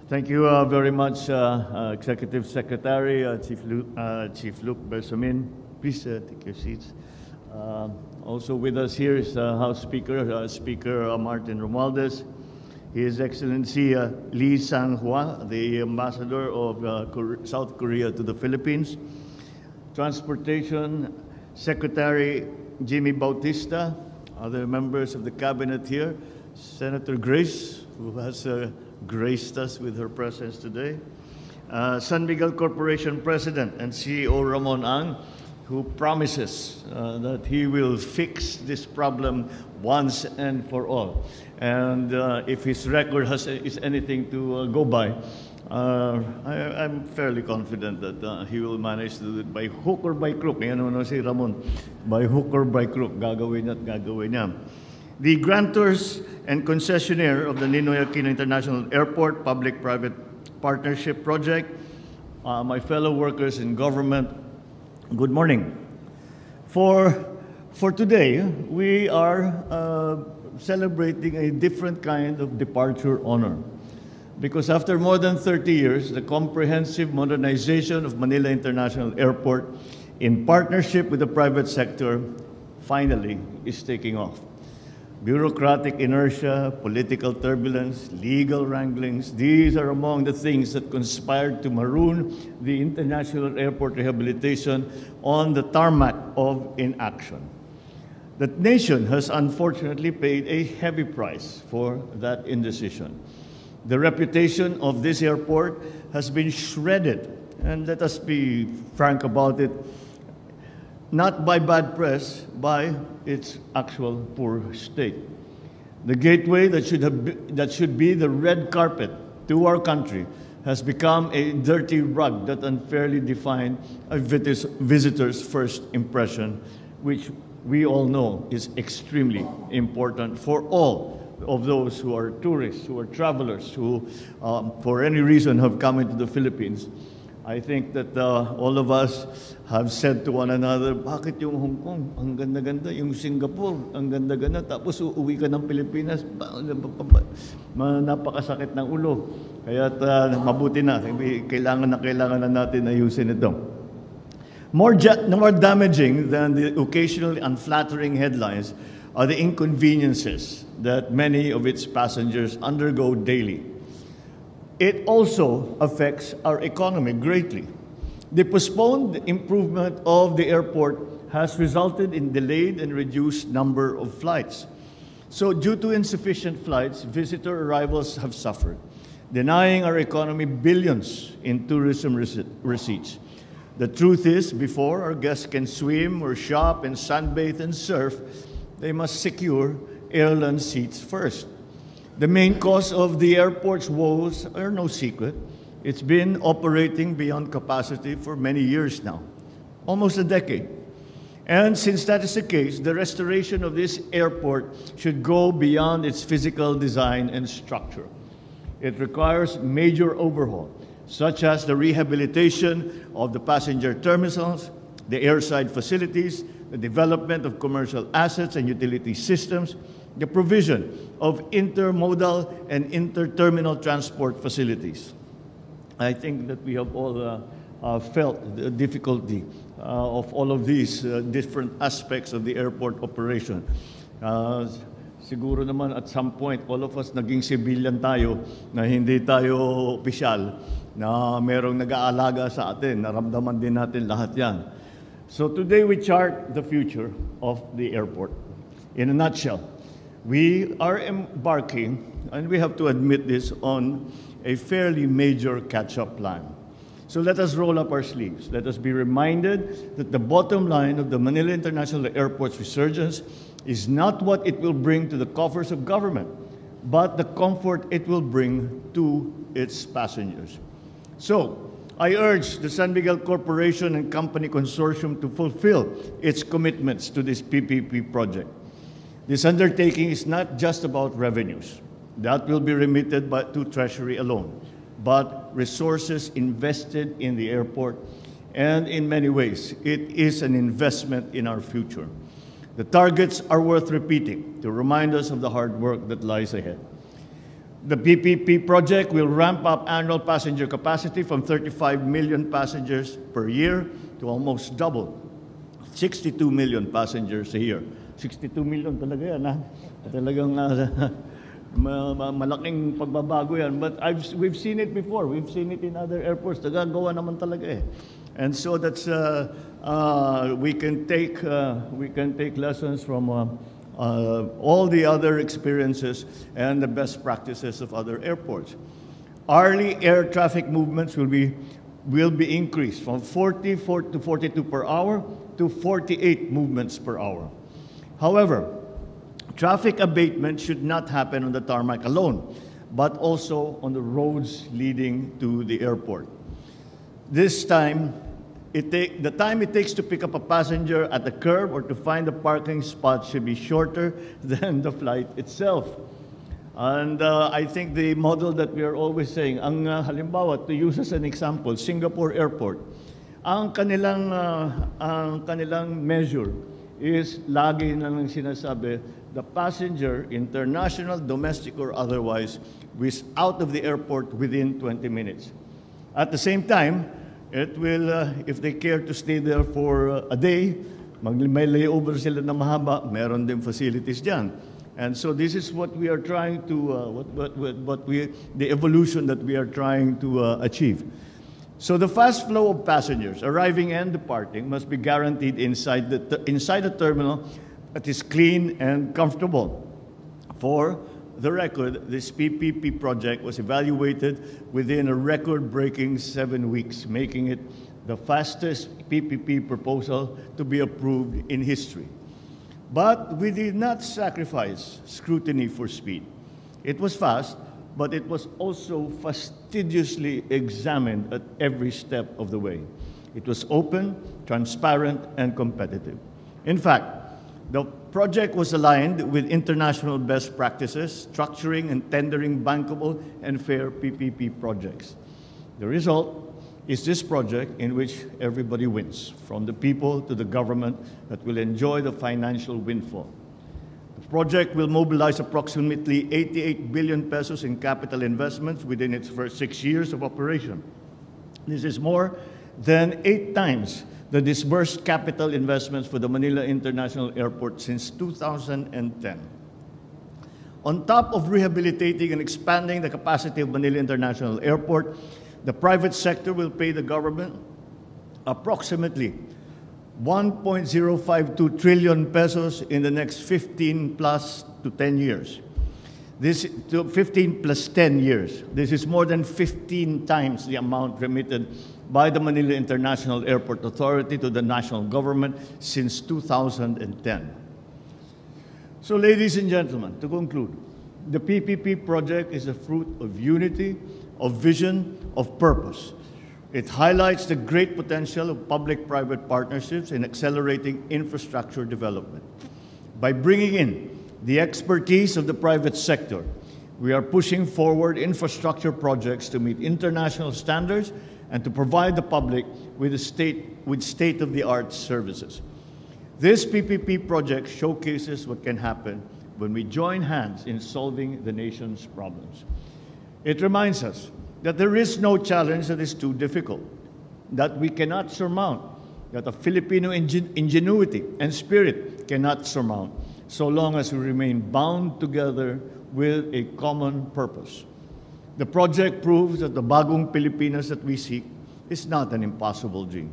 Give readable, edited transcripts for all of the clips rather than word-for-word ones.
Thank you very much, Executive Secretary, Chief Luke Bersamin. Please take your seats. Also with us here is House Speaker, Speaker Martin Romualdez, His Excellency Lee Sang-hwa, the Ambassador of South Korea to the Philippines, Transportation Secretary Jimmy Bautista, other members of the Cabinet here, Senator Grace, who has graced us with her presence today, San Miguel Corporation President and CEO Ramon Ang, who promises that he will fix this problem once and for all. And if his record is anything to go by, I'm fairly confident that he will manage to do it by hook or by crook. Yan ano si Ramon, by hook or by crook, gagawin at gagawin niya. The grantors and concessionaire of the Ninoy Aquino International Airport Public-Private Partnership Project, my fellow workers in government, good morning. For today, we are celebrating a different kind of departure honor. Because after more than 30 years, the comprehensive modernization of Manila International Airport in partnership with the private sector finally is taking off. Bureaucratic inertia, political turbulence, legal wranglings, these are among the things that conspired to maroon the international airport rehabilitation on the tarmac of inaction. The nation has unfortunately paid a heavy price for that indecision. The reputation of this airport has been shredded, and let us be frank about it, not by bad press, by its actual poor state. The gateway that should be the red carpet to our country has become a dirty rug that unfairly defined a visitor's first impression, which we all know is extremely important for all of those who are tourists, who are travelers, who for any reason have come into the Philippines. I think that all of us have said to one another, bakit yung Hong Kong, ang ganda-ganda, yung Singapore, ang ganda-ganda, tapos uuwi ka ng Pilipinas, napakasakit ng ulo. Kaya mabuti na, kailangan na natin ayusin ito. More damaging than the occasionally unflattering headlines are the inconveniences that many of its passengers undergo daily. It also affects our economy greatly. The postponed improvement of the airport has resulted in delayed and reduced number of flights. So due to insufficient flights, visitor arrivals have suffered, denying our economy billions in tourism receipts. The truth is, before our guests can swim or shop and sunbathe and surf, they must secure airline seats first. The main cause of the airport's woes are no secret. It's been operating beyond capacity for many years now, almost a decade. And since that is the case, the restoration of this airport should go beyond its physical design and structure. It requires major overhaul, such as the rehabilitation of the passenger terminals, the airside facilities, the development of commercial assets and utility systems, the provision of intermodal and inter-terminal transport facilities. I think that we have all felt the difficulty of all of these different aspects of the airport operation. Siguro naman at some point, all of us naging civilian tayo na hindi tayo opisyal, na merong nag-aalaga sa atin, naramdaman din natin lahat yan. So today we chart the future of the airport. In a nutshell, we are embarking, and we have to admit this, on a fairly major catch-up plan. So let us roll up our sleeves. Let us be reminded that the bottom line of the Manila International Airport's resurgence is not what it will bring to the coffers of government, but the comfort it will bring to its passengers. So I urge the San Miguel Corporation and Company Consortium to fulfill its commitments to this PPP project. This undertaking is not just about revenues. That will be remitted to Treasury alone, but resources invested in the airport, and in many ways, it is an investment in our future. The targets are worth repeating to remind us of the hard work that lies ahead. The PPP project will ramp up annual passenger capacity from 35 million passengers per year to almost double, 62 million passengers a year. 62 million talaga yan, ha? Talagang malaking pagbabago yan. But we've seen it before. We've seen it in other airports. Nagagawa naman talaga eh. And so that's we can take lessons from all the other experiences and the best practices of other airports. Hourly air traffic movements will be increased from 44 to 42 per hour to 48 movements per hour. However, traffic abatement should not happen on the tarmac alone, but also on the roads leading to the airport. This time, the time it takes to pick up a passenger at the curb or to find a parking spot should be shorter than the flight itself. And I think the model that we are always saying, halimbawa, to use as an example, Singapore Airport, ang kanilang measure is lagi na lang sinasabi, the passenger, international, domestic, or otherwise, is out of the airport within 20 minutes. At the same time, it will, if they care to stay there for a day, may layover sila na mahaba, meron din facilities dyan. And so this is what we are trying to, the evolution that we are trying to achieve. So the fast flow of passengers arriving and departing must be guaranteed inside the terminal that is clean and comfortable. For the record, this PPP project was evaluated within a record-breaking 7 weeks, making it the fastest PPP proposal to be approved in history. But we did not sacrifice scrutiny for speed. It was fast, but it was also fastidiously examined at every step of the way. It was open, transparent, and competitive. In fact, the project was aligned with international best practices, structuring and tendering bankable and fair PPP projects. The result is this project in which everybody wins, from the people to the government that will enjoy the financial windfall. The project will mobilize approximately 88 billion pesos in capital investments within its first 6 years of operation. This is more than 8 times the disbursed capital investments for the Manila International Airport since 2010. On top of rehabilitating and expanding the capacity of Manila International Airport, the private sector will pay the government approximately 1.052 trillion pesos in the next 15 plus to 10 years. This 15 plus 10 years. This is more than 15 times the amount remitted by the Manila International Airport Authority to the national government since 2010. So, ladies and gentlemen, to conclude, the PPP project is a fruit of unity, of vision, of purpose. It highlights the great potential of public-private partnerships in accelerating infrastructure development. By bringing in the expertise of the private sector, we are pushing forward infrastructure projects to meet international standards and to provide the public with state-of-the-art services. This PPP project showcases what can happen when we join hands in solving the nation's problems. It reminds us that there is no challenge that is too difficult, that we cannot surmount, that a Filipino ingenuity and spirit cannot surmount, so long as we remain bound together with a common purpose. The project proves that the bagong Pilipinas that we seek is not an impossible dream.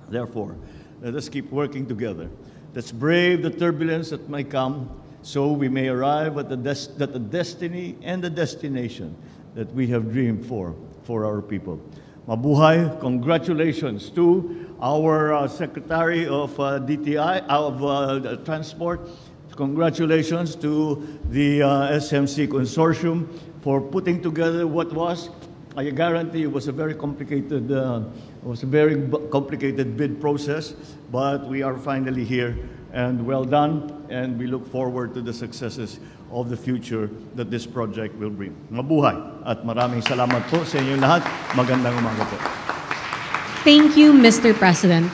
Therefore, let us keep working together. Let's brave the turbulence that may come, so we may arrive at the destiny and the destination that we have dreamed for our people. Mabuhay! Congratulations to our Secretary of Transport. Congratulations to the SMC Consortium for putting together what was, I guarantee, it was a very complicated, bid process, but we are finally here, and well done, and we look forward to the successes of the future that this project will bring. Mabuhay at maraming salamat po sa inyong lahat. Magandang umaga po. Thank you, Mr. President.